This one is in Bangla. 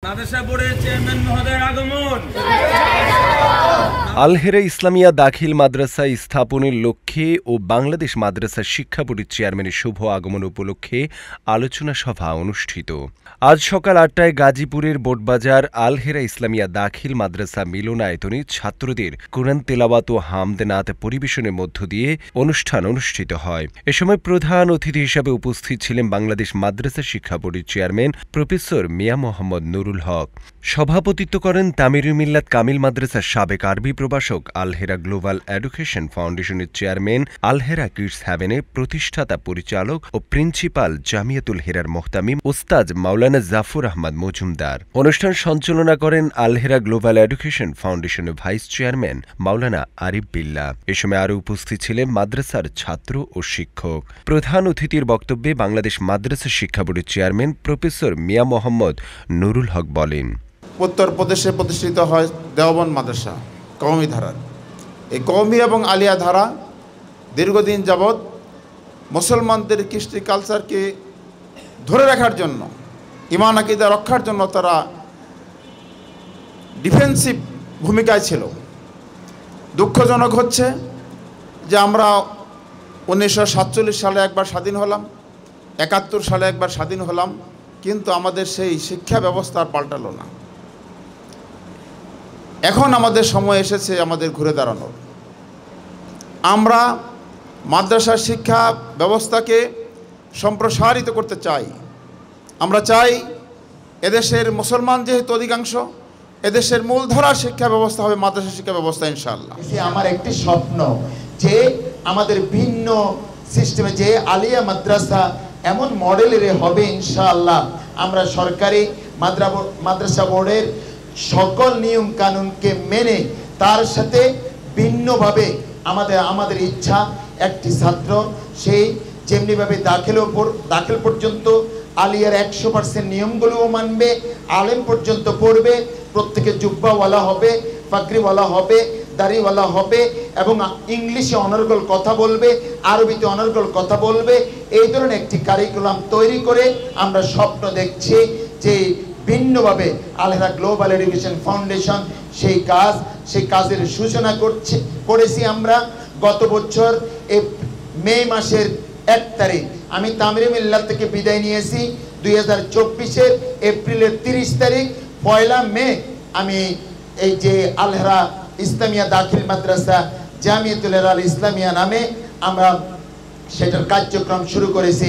মাদ্রাসা বোর্ডের চেয়ারম্যান মহোদয়ের আগমন। আল-হেরা ইসলামিয়া দাখিল মাদ্রাসা স্থাপনের লক্ষ্যে ও বাংলাদেশ মাদ্রাসা শিক্ষা বোর্ডের চেয়ারম্যানের শুভ আগমন উপলক্ষে আলোচনা সভা অনুষ্ঠিত। আজ সকাল ৮টায় গাজীপুরের বোটবাজার আল-হেরা ইসলামিয়া দাখিল মাদ্রাসা মিলনায়তনে ছাত্রদের কুরআন তেলাওয়াত ও হামদ নাত পরিবেশনের মধ্য দিয়ে অনুষ্ঠান অনুষ্ঠিত হয়। এ সময় প্রধান অতিথি হিসেবে উপস্থিত ছিলেন বাংলাদেশ মাদ্রাসা শিক্ষা বোর্ডের চেয়ারম্যান প্রফেসর মিয়া মোহাম্মদ নুরুল হক। সভাপতিত্ব করেন তামিরুল মিল্লাত কামিল মাদ্রাসার সাবেক আরবি প্রভাষক, আল-হেরা গ্লোবাল এডুকেশন ফাউন্ডেশনের চেয়ারম্যান, আল-হেরা কিডস হ্যাভেনের প্রতিষ্ঠাতা পরিচালক ও প্রিন্সিপাল জামিয়াতুল হেরার মোহতামিম ওস্তাদ মাওলানা জাফর আহমদ মজুমদার। অনুষ্ঠান সঞ্চালনা করেন আল-হেরা গ্লোবাল এডুকেশন ফাউন্ডেশনের ভাইস চেয়ারম্যান মাওলানা আরিফ বিল্লাহ। এ সময় আরও উপস্থিত ছিলেন মাদ্রাসার ছাত্র ও শিক্ষক। প্রধান অতিথির বক্তব্যে বাংলাদেশ মাদ্রাসা শিক্ষা বোর্ডের চেয়ারম্যান প্রফেসর মিয়া মোহাম্মদ নুরুল হক বলেন, উত্তরপ্রদেশে প্রতিষ্ঠিত হয় দেওবন্দ মাদ্রাসা কওমি ধারার। এই কওমি এবং আলিয়া ধারা দীর্ঘদিন যাবৎ মুসলমানদের কৃষ্টি কালচারকে ধরে রাখার জন্য, ঈমান আকীদা রক্ষার জন্য তারা ডিফেন্সিভ ভূমিকায় ছিল। দুঃখজনক হচ্ছে যে আমরা 1947 সালে একবার স্বাধীন হলাম, 71 সালে একবার স্বাধীন হলাম, কিন্তু আমাদের সেই শিক্ষা ব্যবস্থা আর পাল্টালো না। এখন আমাদের সময় এসেছে আমাদের ঘুরে দাঁড়ানোর। আমরা মাদ্রাসার শিক্ষা ব্যবস্থাকে সম্প্রসারিত করতে চাই। আমরা চাই এদেশের মুসলমান যেহেতু অধিকাংশ, এদেশের মূলধারার শিক্ষা ব্যবস্থা হবে মাদ্রাসা শিক্ষা ব্যবস্থা ইনশাআল্লাহ। আমার একটি স্বপ্ন যে আমাদের ভিন্ন সিস্টেমে যে আলিয়া মাদ্রাসা এমন মডেলের হবে ইনশাআল্লাহ। আমরা সরকারি মাদ্রাসা বোর্ডের সকল নিয়ম কানুনকে মেনে তার সাথে ভিন্নভাবে আমাদের ইচ্ছা একটি ছাত্র সেই যেমনিভাবে দাখিল পর্যন্ত আলিয়ার 100% নিয়মগুলোও মানবে, আলেম পর্যন্ত পড়বে, প্রত্যেকে জুব্বাওয়ালা হবে, পাগড়িওয়ালা হবে, দাড়িওয়ালা হবে এবং ইংলিশে অনর্গল কথা বলবে, আরবিতে অনর্গল কথা বলবে। এই ধরনের একটি কারিকুলাম তৈরি করে আমরা স্বপ্ন দেখছি যে ভিন্নভাবে আল-হেরা গ্লোবাল এডুকেশন ফাউন্ডেশন সেই কাজের সূচনা করেছি। আমরা গত বছর মে মাসের 1 তারিখ আমি তামিরুল মিল্লাত থেকে বিদায় নিয়েছি। 2024-এর এপ্রিলের 30 তারিখ 1 মে আমি এই যে আল-হেরা ইসলামিয়া দাখিল মাদ্রাসা জামিয়াতুল হেরা আল ইসলামিয়া নামে আমরা সেটার কার্যক্রম শুরু করেছি।